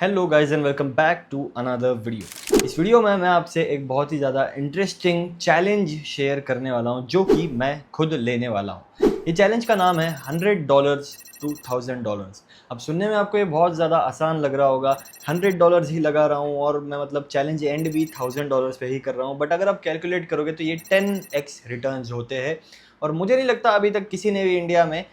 Hello guys and welcome back to another video. इस video में मैं आपसे एक बहुत ही ज़्यादा इंटरेस्टिंग चैलेंज शेयर करने वाला हूं जो कि मैं खुद लेने वाला हूं। ये चैलेंज का नाम है $100 to $1000। अब सुनने में आपको ये बहुत ज़्यादा आसान लग रहा होगा, $100 ही लगा रहा हूँ और मैं मतलब चैलेंज एंड भी $1000 पे ही कर रहा हूँ। बट अगर आप कैलकुलेट करोगे तो ये 10x रिटर्न्स होते हैं और मुझे नहीं लगता अभी तक किसी ने भी इंडिया में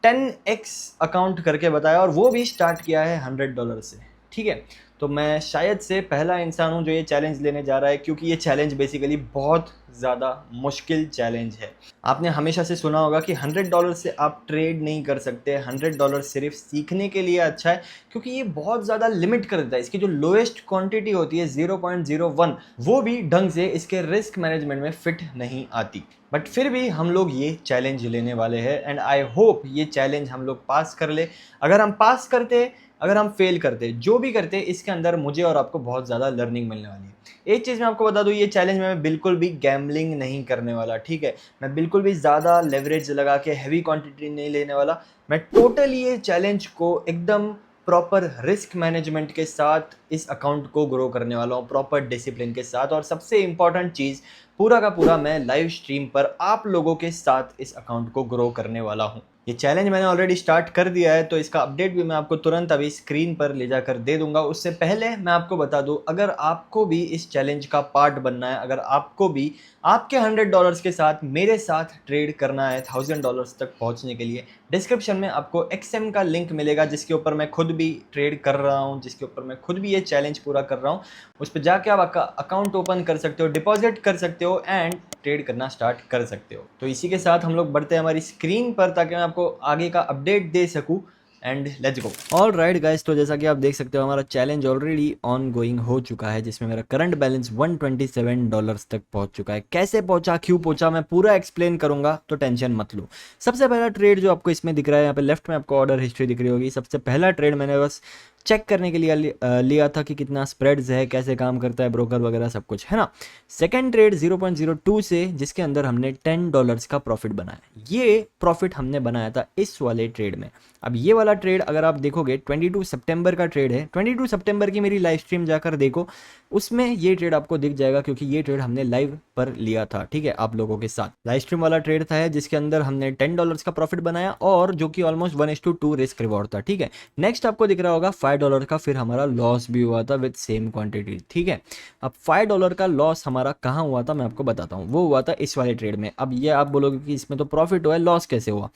10x अकाउंट करके बताया, और वो भी स्टार्ट किया है $100 से। ठीक है, तो मैं शायद से पहला इंसान हूं जो ये चैलेंज लेने जा रहा है, क्योंकि ये चैलेंज बेसिकली बहुत ज़्यादा मुश्किल चैलेंज है। आपने हमेशा से सुना होगा कि $100 से आप ट्रेड नहीं कर सकते। $100 सिर्फ सीखने के लिए अच्छा है, क्योंकि ये बहुत ज़्यादा लिमिट कर देता है। इसकी जो लोएस्ट क्वांटिटी होती है 0.01, वो भी ढंग से इसके रिस्क मैनेजमेंट में फिट नहीं आती। बट फिर भी हम लोग ये चैलेंज लेने वाले हैं एंड आई होप ये चैलेंज हम लोग पास कर ले। अगर हम पास करते, अगर हम फेल करते, जो भी करते, इसके अंदर मुझे और आपको बहुत ज़्यादा लर्निंग मिलने वाली है। एक चीज़ मैं आपको बता दूं, ये चैलेंज में मैं बिल्कुल भी गैम्बलिंग नहीं करने वाला। ठीक है, मैं बिल्कुल भी ज़्यादा लेवरेज लगा के हैवी क्वांटिटी नहीं लेने वाला। मैं टोटली ये चैलेंज को एकदम प्रॉपर रिस्क मैनेजमेंट के साथ इस अकाउंट को ग्रो करने वाला हूँ, प्रॉपर डिसिप्लिन के साथ। और सबसे इंपॉर्टेंट चीज़, पूरा का पूरा मैं लाइव स्ट्रीम पर आप लोगों के साथ इस अकाउंट को ग्रो करने वाला हूँ। ये चैलेंज मैंने ऑलरेडी स्टार्ट कर दिया है, तो इसका अपडेट भी मैं आपको तुरंत अभी स्क्रीन पर ले जाकर दे दूंगा। उससे पहले मैं आपको बता दूं, अगर आपको भी इस चैलेंज का पार्ट बनना है, अगर आपको भी आपके $100 के साथ मेरे साथ ट्रेड करना है $1000 तक पहुंचने के लिए, डिस्क्रिप्शन में आपको XM का लिंक मिलेगा, जिसके ऊपर मैं खुद भी ट्रेड कर रहा हूं, जिसके ऊपर मैं खुद भी ये चैलेंज पूरा कर रहा हूं। उस पर जाके आप आपका अकाउंट ओपन कर सकते हो, डिपॉजिट कर सकते हो एंड ट्रेड करना स्टार्ट कर सकते हो। तो इसी के साथ हम लोग बढ़ते हैं हमारी स्क्रीन पर, ताकि मैं आपको आगे का अपडेट दे सकूं। And let's go. All right guys, तो जैसा कि आप देख सकते हो हमारा चैलेंज ऑलरेडी ऑन गोइंग हो चुका है, जिसमें मेरा करंट बैलेंस $127 तक पहुंच चुका है। कैसे पहुंचा, क्यों पहुंचा, मैं पूरा एक्सप्लेन करूंगा, तो टेंशन मत लो। सबसे पहला ट्रेड जो आपको इसमें दिख रहा है, यहाँ पे लेफ्ट में आपको ऑर्डर हिस्ट्री दिख रही होगी। सबसे पहला ट्रेड मैंने बस चेक करने के लिए लिया था कि कितना स्प्रेड्स है, कैसे काम करता है ब्रोकर वगैरह सब कुछ, है ना। सेकंड ट्रेड 0.02 से, जिसके अंदर हमने $10 का प्रॉफिट बनाया। ये प्रॉफिट हमने बनाया था इस वाले ट्रेड में। अब ये वाला ट्रेड अगर आप देखोगे 22 सितंबर का ट्रेड है। 22 सितंबर की मेरी लाइव स्ट्रीम जाकर देखो, उसमें ये ट्रेड आपको दिख जाएगा, क्योंकि ये ट्रेड हमने लाइव पर लिया था। ठीक है, आप लोगों के साथ लाइव स्ट्रीम वाला ट्रेड था, जिसके अंदर हमने $10 का प्रॉफिट बनाया, और जो कि ऑलमोस्ट 1:2 रिस्क रिवॉर्ड था। ठीक है, नेक्स्ट आपको दिख रहा होगा $5 का, फिर हमारा लॉस भी हुआ था विद सेम क्वांटिटी। ठीक है, अब $5 का लॉस हमारा कहाँ हुआ था मैं आपको बताता हूँ। वो हुआ था इस वाले ट्रेड में। अब ये आप बोलोगे कि इसमें तो प्रॉफिट हुआ है, लॉस कैसे हुआ।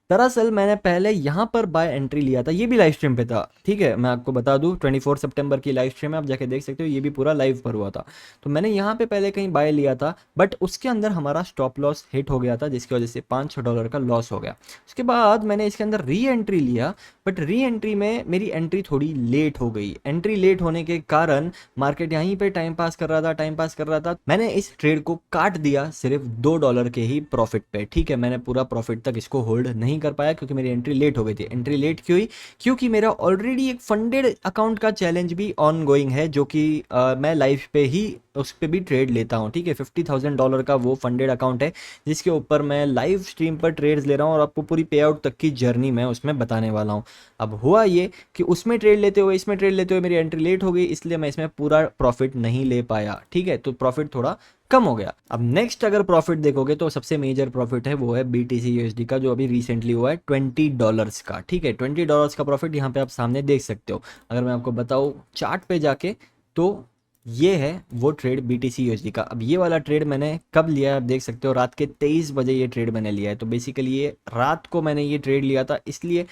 दरअसल मैंने पहले यहाँ पर बाय एंट्री लिया था, ये भी लाइव स्ट्रीम पे था। ठीक है, मैं आपको बता दूं 24 सितंबर की लाइव स्ट्रीम है, आप जाके देख सकते हो, ये भी पूरा लाइव पर हुआ था। तो मैंने यहाँ पे पहले कहीं बाय लिया था, बट उसके अंदर हमारा स्टॉप लॉस हिट हो गया था, जिसकी वजह से $5-6 का लॉस हो गया। उसके बाद मैंने इसके अंदर री एंट्री लिया, बट री एंट्री में मेरी एंट्री थोड़ी लेट हो गई। एंट्री लेट होने के कारण मार्केट यहीं पे टाइम पास कर रहा था। मैंने इस ट्रेड को काट दिया सिर्फ $2 के ही प्रॉफिट पे। ठीक है, मैंने पूरा प्रॉफिट तक इसको होल्ड नहीं कर पाया, क्योंकि मेरी एंट्री लेट हो गई थी। एंट्री लेट क्यों हुई, क्योंकि मेरा ऑलरेडी एक फंडेड अकाउंट का चैलेंज भी ऑन गोइंग है, जो कि मैं लाइव पे ही उस पर भी ट्रेड लेता हूँ। ठीक है, $50,000 का वो फंडेड अकाउंट है, जिसके ऊपर मैं लाइव स्ट्रीम पर ट्रेड्स ले रहा हूँ, और आपको पूरी पे आउट तक की जर्नी मैं उसमें बताने वाला हूँ। अब हुआ ये कि उसमें ट्रेड लेते हुए, इसमें ट्रेड लेते हुए मेरी एंट्री लेट हो गई, इसलिए मैं इसमें पूरा प्रॉफिट नहीं ले पाया। ठीक है, तो प्रॉफिट थोड़ा कम हो गया। अब नेक्स्ट अगर प्रॉफिट देखोगे, तो सबसे मेजर प्रॉफिट है वो है BTC USD का, जो अभी रिसेंटली हुआ है $20 का। ठीक है, $20 का प्रॉफिट यहाँ पे आप सामने देख सकते हो। अगर मैं आपको बताऊँ चार्ट पे जाके, तो ये है वो ट्रेड BTC USD का। अब ये वाला ट्रेड मैंने कब लिया है आप देख सकते हो, रात के 23 बजे ये ट्रेड मैंने लिया है। तो बेसिकली ये रात को मैंने ये ट्रेड लिया था, इसलिए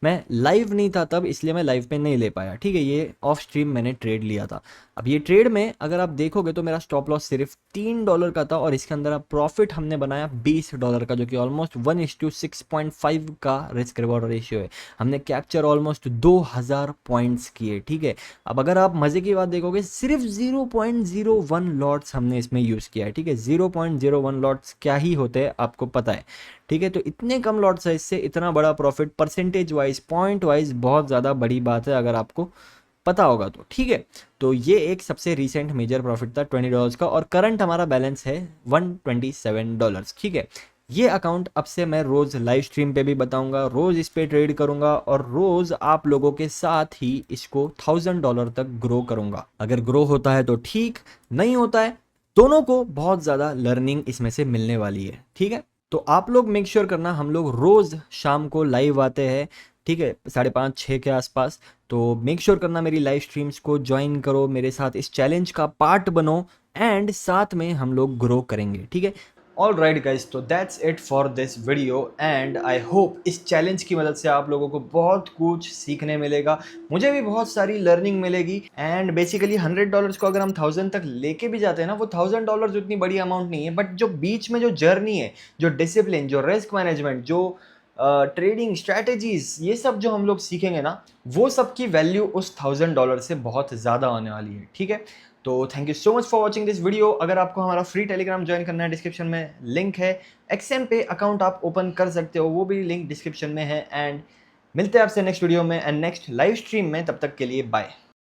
मैं लाइव नहीं था तब, इसलिए मैं लाइव पे नहीं ले पाया। ठीक है, ये ऑफ स्ट्रीम मैंने ट्रेड लिया था। अब ये ट्रेड में अगर आप देखोगे, तो मेरा स्टॉप लॉस सिर्फ $3 का था, और इसके अंदर आप प्रॉफिट हमने बनाया $20 का, जो कि ऑलमोस्ट 1:6.5 का रिस्क रिवॉर्ड रेशियो है। हमने कैप्चर ऑलमोस्ट 2000 पॉइंट्स किए। ठीक है, अब अगर आप मजे की बात देखोगे, सिर्फ 0.01 लॉट्स हमने इसमें यूज किया है। ठीक है, 0.01 लॉट्स क्या ही होते हैं आपको पता है। ठीक है, तो इतने कम लॉट साइज से इतना बड़ा profit, percentage wise, point wise बहुत ज़्यादा बड़ी बात है, अगर आपको पता होगा तो। ठीक है, तो ये एक सबसे रिसेंट मेजर प्रॉफिट था $20 का, और करंट हमारा बैलेंस है $127। ठीक है, ये अकाउंट अब से मैं रोज लाइव स्ट्रीम पे भी बताऊंगा, रोज इस पे ट्रेड करूंगा और रोज आप लोगों के साथ ही इसको $1000 तक ग्रो करूंगा। अगर ग्रो होता है तो ठीक, नहीं होता है, दोनों को बहुत ज्यादा लर्निंग इसमें से मिलने वाली है। ठीक है, तो आप लोग मेक श्योर करना, हम लोग रोज शाम को लाइव आते हैं, ठीक है, 5:30-6 के आसपास। तो मेक श्योर करना मेरी लाइव स्ट्रीम्स को ज्वाइन करो, मेरे साथ इस चैलेंज का पार्ट बनो एंड साथ में हम लोग ग्रो करेंगे। ठीक है, ऑल राइट गाइज, तो that's it for this video and I hope इस चैलेंज की मदद से आप लोगों को बहुत कुछ सीखने मिलेगा, मुझे भी बहुत सारी लर्निंग मिलेगी। एंड बेसिकली $100 को अगर हम 1000 तक लेके भी जाते हैं ना, वो $1000 उतनी बड़ी अमाउंट नहीं है, बट जो बीच में जो जर्नी है, जो डिसिप्लिन, जो रिस्क मैनेजमेंट, जो ट्रेडिंग स्ट्रैटेजीज, ये सब जो हम लोग सीखेंगे ना, वो सब की वैल्यू उस $1000 से बहुत ज़्यादा आने वाली है। ठीक है, तो thank you so much for watching this video. अगर आपको हमारा फ्री टेलीग्राम ज्वाइन करना है, डिस्क्रिप्शन में लिंक है, एक्सएम पे अकाउंट आप ओपन कर सकते हो, वो भी लिंक डिस्क्रिप्शन में है। एंड मिलते हैं आपसे नेक्स्ट वीडियो में एंड नेक्स्ट लाइव स्ट्रीम में, तब तक के लिए बाय।